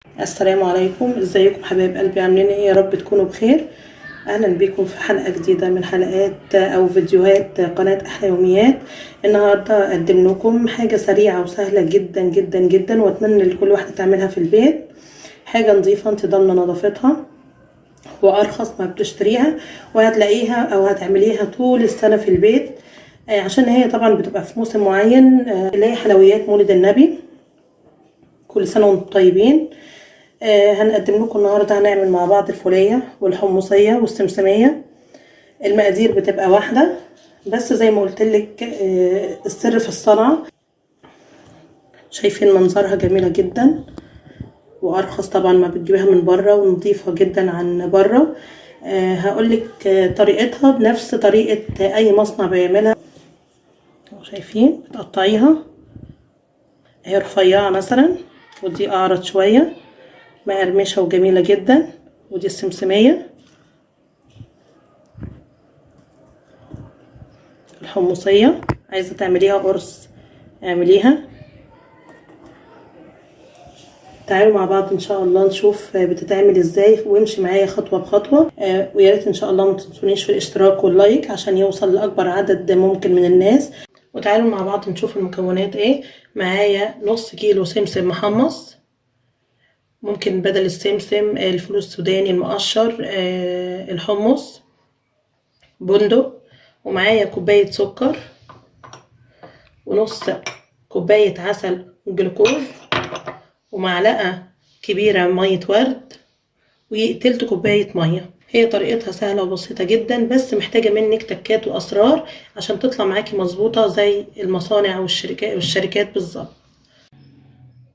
السلام عليكم، ازيكم حبايب قلبي؟ عاملين ايه؟ يا رب تكونوا بخير. اهلا بيكم في حلقه جديده من حلقات او فيديوهات قناه احلى يوميات. النهارده اقدم لكم حاجه سريعه وسهله جدا جدا جدا، واتمنى لكل واحده تعملها في البيت. حاجه نظيفه انت ضامنه نظافتها، وارخص ما بتشتريها، وهتلاقيها او هتعمليها طول السنه في البيت. عشان هي طبعا بتبقى في موسم معين، اللي هي حلويات مولد النبي. كل سنه وانتم طيبين. هنقدم لكم النهارده، هنعمل مع بعض الفولية والحمصية والسمسمية. المقادير بتبقى واحدة، بس زي ما قلت لك السر في الصنعة. شايفين منظرها جميلة جدا، وارخص طبعا ما بتجيبها من بره، ونظيفة جدا عن بره. هقول لك طريقتها بنفس طريقة اي مصنع بيعملها. شايفين بتقطعيها، هي رفيعة مثلا، ودي اعرض شوية، مقرمشة وجميلة جدا. ودي السمسمية. الحمصية عايزة تعمليها قرص اعمليها. تعالوا مع بعض ان شاء الله نشوف بتتعمل ازاي، وامشي معايا خطوة بخطوة. ويا ريت ان شاء الله ما تنسونيش في الاشتراك واللايك عشان يوصل لاكبر عدد ممكن من الناس. وتعالوا مع بعض نشوف المكونات ايه. معايا نص كيلو سمسم محمص، ممكن بدل السمسم الفول السوداني المقشر، الحمص، بندق. ومعايا كوباية سكر، ونص كوباية عسل جلوكوز، ومعلقة كبيرة مية ورد، وتلت كوباية مية. هي طريقتها سهلة وبسيطة جدا، بس محتاجة منك تكات وأسرار عشان تطلع معاكي مظبوطة زي المصانع والشركات بالظبط.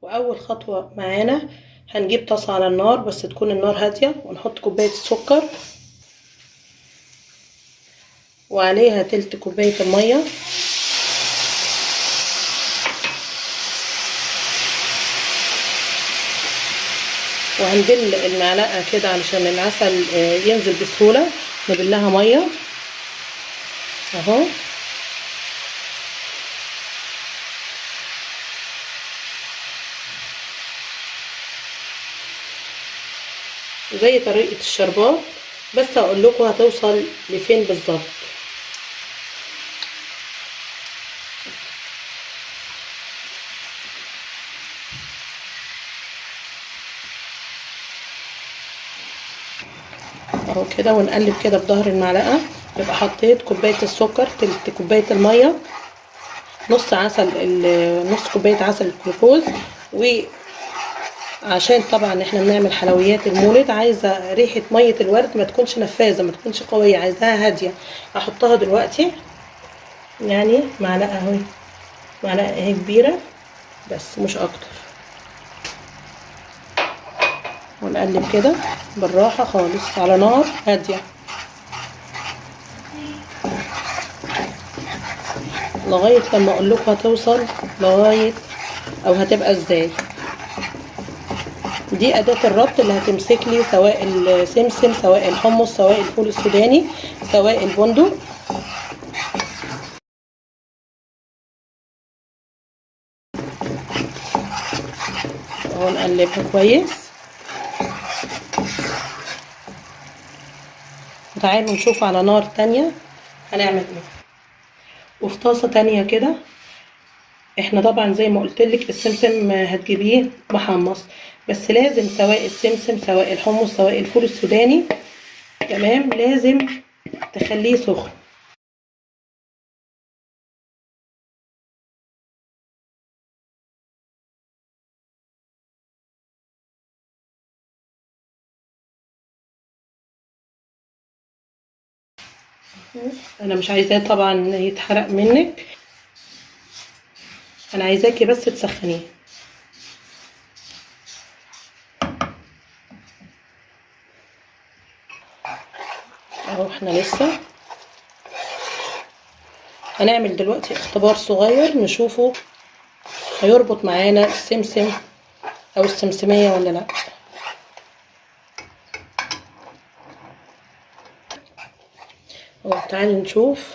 وأول خطوة معانا، هنجيب طاسة على النار، بس تكون النار هادية، ونحط كوباية السكر، وعليها تلت كوباية المية، وهنبل المعلقة كده علشان العسل ينزل بسهولة. نبلها مية اهو. زي طريقة الشربات، بس هقول لكم هتوصل لفين بالظبط. اهو كده، ونقلب كده بظهر المعلقة. يبقى حطيت كوباية السكر، تلت كوباية المية، نص عسل، نص كوباية عسل الجلوكوز. وعشان طبعا احنا بنعمل حلويات المولد، عايزة ريحة مية الورد ما تكونش نفاذة، ما تكونش قوية، عايزاها هادية. هحطها دلوقتي، يعني معلقة اهي، معلقة اهي كبيرة، بس مش اكتر. ونقلب كده بالراحة خالص على نار هادية، لغاية لما اقول لكم هتوصل لغاية او هتبقى ازاي. دي اداة الربط اللي هتمسك لي سواء السمسم، سواء الحمص، سواء الفول السوداني، سواء البندق. اهو نقلبها كويس. وتعالوا نشوف على نار تانية هنعمل ايه. وفي طاسة تانية كده، احنا طبعا زي ما قلتلك السمسم هتجيبيه محمص، بس لازم سواء السمسم سواء الحمص سواء الفول السوداني، تمام، لازم تخليه سخن. انا مش عايزاه طبعا يتحرق منك، انا عايزاكي بس تسخنيه. اهو احنا لسه هنعمل دلوقتي اختبار صغير نشوفه هيربط معانا السمسم او السمسمية ولا لا. اهو تعالي نشوف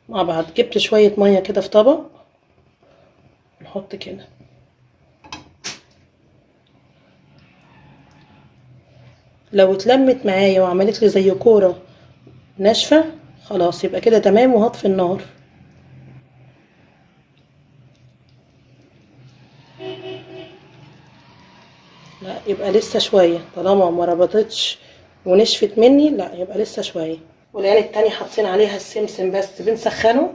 مع بعض. جبت شوية مية كده في طبق، نحط كده لو اتلمت معايا وعملت لي زي كوره ناشفه خلاص يبقى كده تمام، وهطفي النار. لا يبقى لسه شويه، طالما ما ربطتش ونشفت مني لا يبقى لسه شويه. والعين التانية حاطين عليها السمسم بس بنسخنه،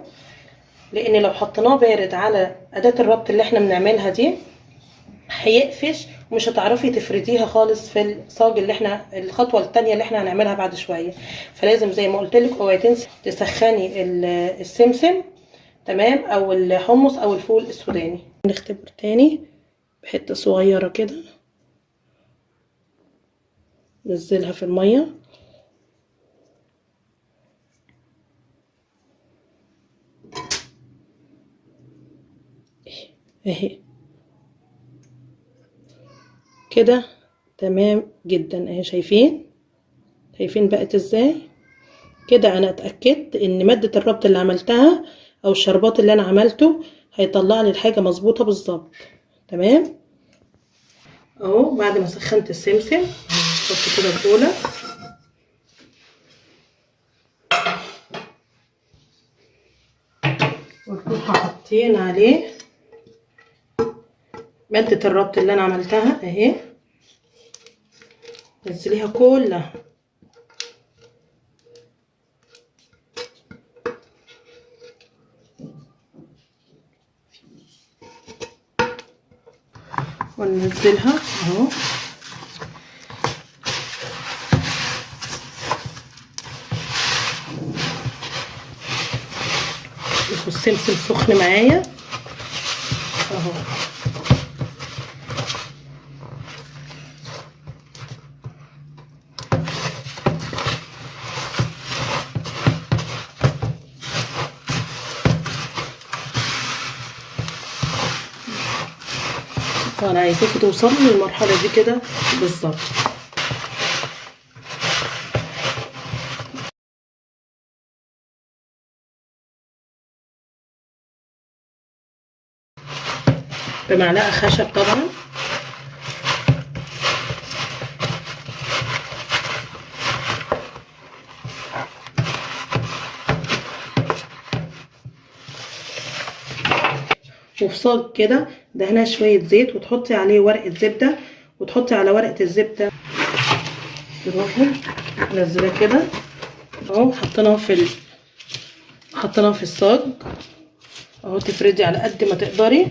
لان لو حطيناه بارد على اداة الربط اللي احنا بنعملها دي هيقفش ومش هتعرفي تفرديها خالص في الصاج اللي احنا الخطوه التانية اللي احنا هنعملها بعد شويه. فلازم زي ما قلت لك اوعي تنسي تسخني السمسم، تمام، او الحمص او الفول السوداني. نختبر تاني بحته صغيره كده، ننزلها في الميه اهي كده تمام جدا اهي. شايفين بقت ازاي؟ كده انا اتاكدت ان ماده الربط اللي عملتها او الشربات اللي انا عملته هيطلع لي الحاجه مظبوطه بالظبط. تمام اهو. بعد ما سخنت السمسم نحط كده البوله ونكون حاطين عليه ماده الربط اللي انا عملتها اهي، نزليها كلها. وننزلها اهو. شوفوا السمسم سخن معايا اهو. انا عايزاكي توصلي للمرحله دي كده بالظبط. بمعلقه خشب طبعا. وفي صاج كده دهنها شويه زيت وتحطي عليه ورقه زبده، وتحطي على ورقه الزبده تروحي منزلاه كده اهو. حطيناه في الصاج اهو. تفردي على قد ما تقدري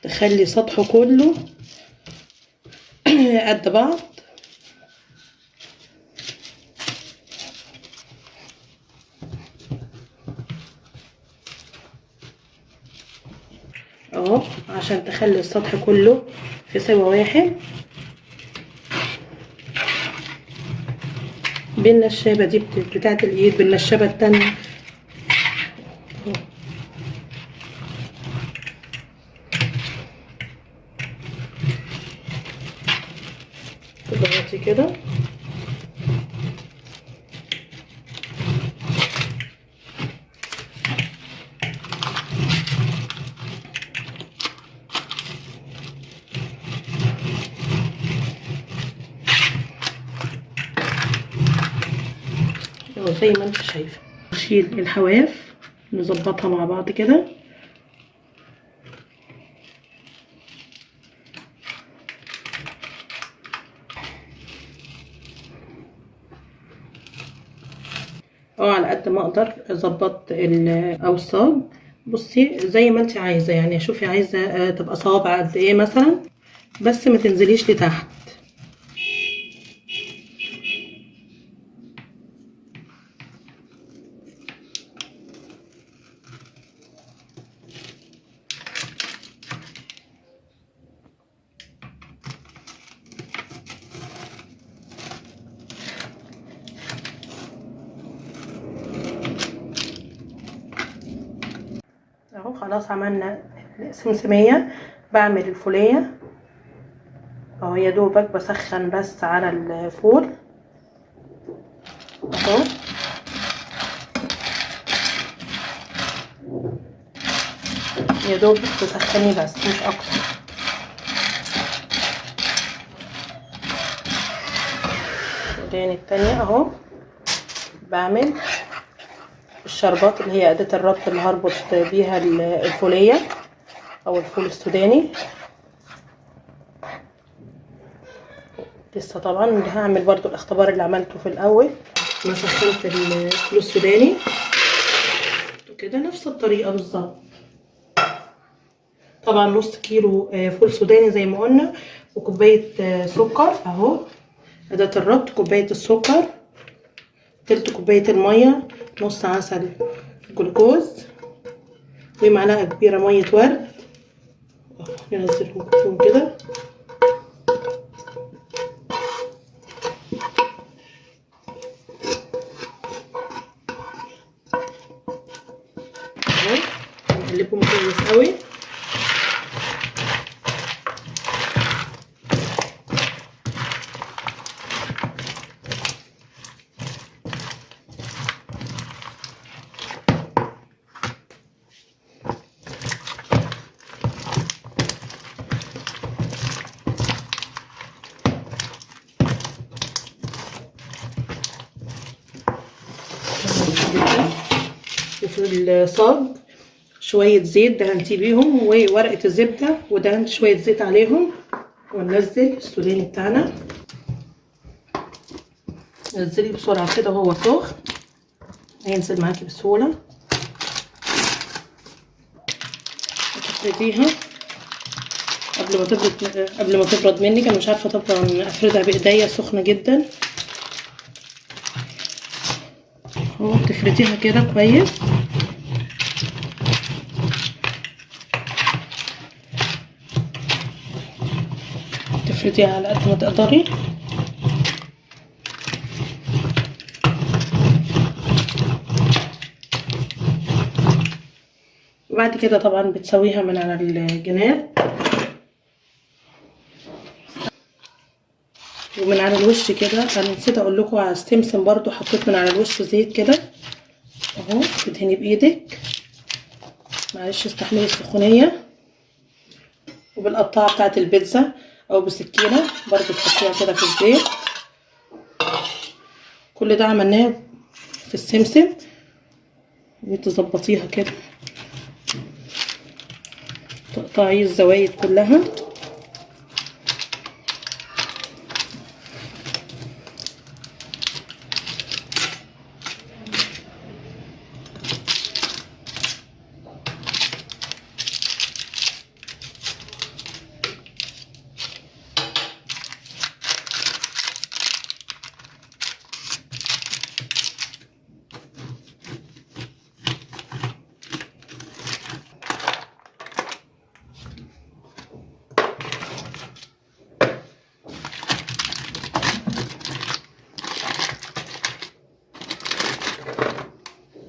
تخلي سطحه كله قد بعض اهو، عشان تخلي السطح كله في سوا واحد. بالنشابه دي بتاعت الايد، بالنشابه التانية تضغطي كده زي ما انت شايفه. نشيل الحواف نظبطها مع بعض كده اه على قد ما اقدر اظبط الصاج. بصي زي ما انت عايزه، يعني شوفي عايزه تبقى صوابع قد ايه مثلا، بس ما تنزليش لتحت. اهو خلاص عملنا سمسمية. بعمل الفولية اهو، يا دوبك بسخن بس على الفول اهو. يا دوب تسخني بس مش اكتر. السوداني التانية اهو. بعمل الشربات اللي هي اداة الربط اللي هربط بيها الفولية او الفول السوداني. لسه طبعا هعمل برضو الاختبار اللي عملته في الاول. انا سخنت الفول السوداني كده نفس الطريقة بالظبط. طبعا نص كيلو فول سوداني زي ما قلنا، وكوباية سكر اهو. اداة الربط كوباية السكر، تلت كوباية المية، نص عسل جلوكوز، ومعلقة كبيرة مية ورد. ننزلهم كلهم كده. اهو نقلبهم كويس قوي. وفي الصاج شوية زيت دهنتي بيهم وورقة الزبدة، ودهنت شوية زيت عليهم. وننزل السوداني بتاعنا. نزلي بسرعة كده وهو سخن، هينزل معاكي بسهولة. تفرديها قبل ما تبرد منك. انا مش عارفة طبعا افردها بايديا، سخنة جدا. اهو تفرديها كده كويس. تفرديها على قد ما تقدري. وبعد كده طبعا بتسويها من على الجناب ومن على الوش كده. انا نسيت اقول لكم على السمسم برضو، حطيت من على الوش زيت كده اهو. تدهني بايدك، معلش استحملي السخونيه. وبالقطاعه بتاعت البيتزا او بسكينه برضو تحطيها كده في الزيت. كل ده عملناه في السمسم. وتظبطيها كده، تقطعي الزوايد كلها.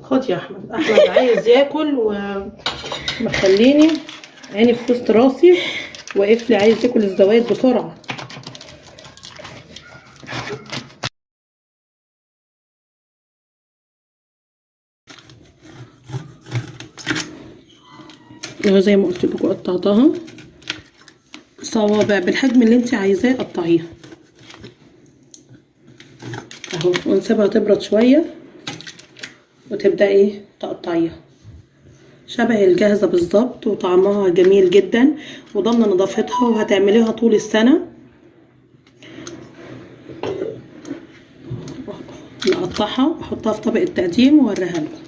خد يا احمد. احمد عايز ياكل ومخليني عيني في وسط راسي، واقف لي عايز ياكل الزوايد بسرعه. اهو زي ما قلت لكم قطعتها صوابع بالحجم اللي انت عايزاه قطعيها اهو. ونسيبها تبرد شويه وتبداي تقطعيها شبه الجاهزه بالظبط. وطعمها جميل جدا وضمن نظافتها، وهتعمليها طول السنه. نقطعها واحطها في طبق التقديم واوريها لكم.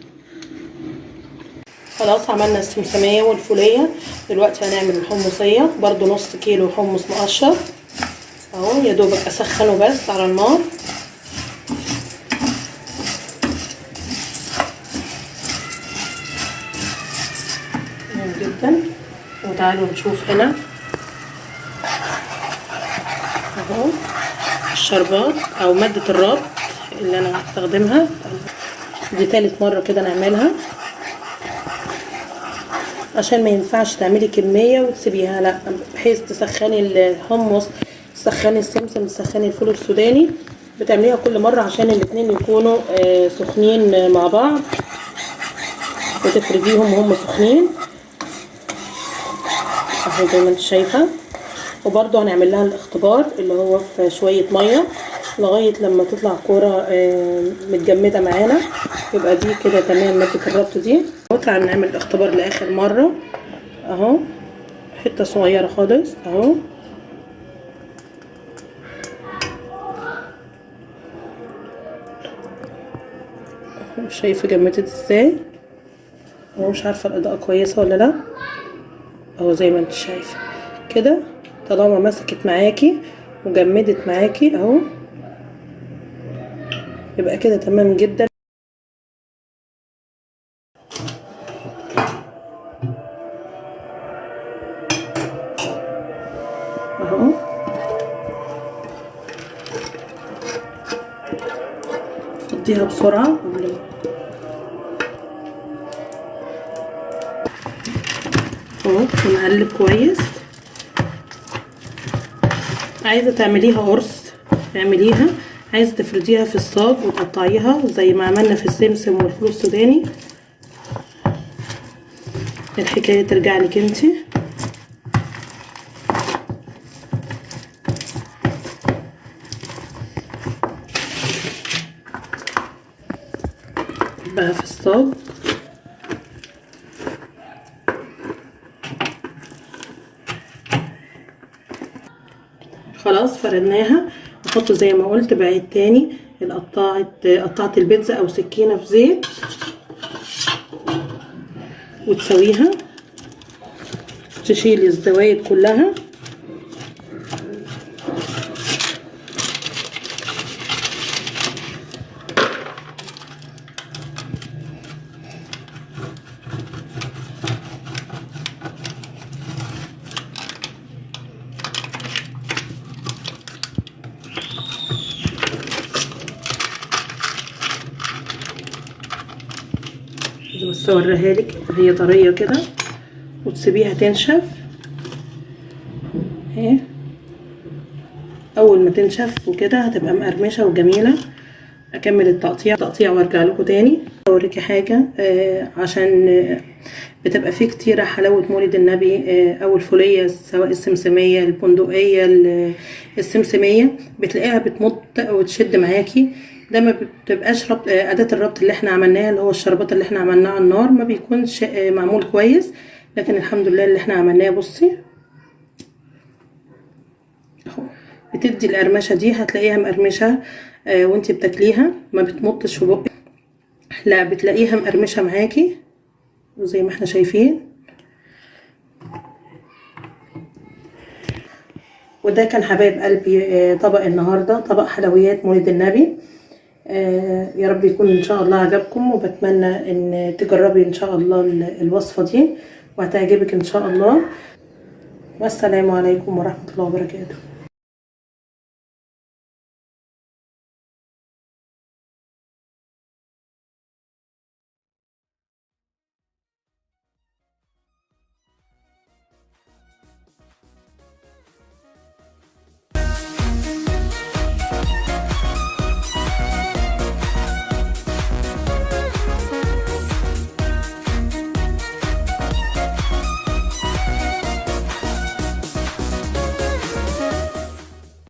خلاص عملنا السمسميه والفوليه. دلوقتي هنعمل الحمصيه. برضو نص كيلو حمص مقشر اهو. يا دوبك اسخنه بس على النار. جدا. وتعالوا نشوف هنا اهو الشربات او مادة الربط اللي انا هستخدمها. دي تالت مرة كده نعملها، عشان ما ينفعش تعملي كمية وتسيبيها، لا، بحيث تسخني الحمص، تسخني السمسم، تسخني الفول السوداني بتعمليها كل مره عشان الاتنين يكونوا سخنين مع بعض، وتفرديهم وهم سخنين اهو زي ما انت شايفه. وبرده هنعمل لها الاختبار اللي هو في شويه ميه لغايه لما تطلع كوره متجمده معانا، يبقى دي كده تمام ماده الربط دي. تعالى نعمل الاختبار لاخر مره اهو، حته صغيره خالص اهو. شايفه جمدت ازاي اهو، مش عارفه الاضاءه كويسه ولا لا اهو، زي ما انت شايفه كده. طالما مسكت معاكي وجمدت معاكي اهو، يبقى كده تمام جدا. اهو فضيها بسرعه اهو، ونقلب كويس. عايزه تعمليها قرص اعمليها، عايزه تفرديها في الصاج وتقطعيها زي ما عملنا في السمسم والفول السوداني، الحكايه ترجع لك انتي. بقى في الصاج خلاص فردناها. نحط زي ما قلت بعيد تاني قطعة البيتزا او سكينة في زيت وتسويها، تشيلي الزوايد كلها بس اوريها لك هي طريه كده، وتسيبيها تنشف اهي. اول ما تنشف وكده هتبقى مقرمشه وجميله. اكمل التقطيع وارجع لكم تاني اوريكي حاجه عشان بتبقى فيه كتيره حلاوه مولد النبي او الفوليه، سواء السمسميه البندقيه السمسميه، بتلاقيها بتمط وتشد معاكي. ده ما بتبقاش اداه الربط اللي احنا عملناها، اللي هو الشربات اللي احنا عملناه على النار، ما بيكونش معمول كويس. لكن الحمد لله اللي احنا عملناه بصي اهو، بتدي القرمشه دي، هتلاقيها مقرمشه وانتي بتاكليها ما بتمطش في بقك، لا بتلاقيها مقرمشه معاكي زي ما احنا شايفين. وده كان حبايب قلبي طبق النهارده، طبق حلويات مولد النبي. يا رب يكون ان شاء الله عجبكم، وبتمنى ان تجربي ان شاء الله الوصفه دي وهتعجبك ان شاء الله. والسلام عليكم ورحمه الله وبركاته.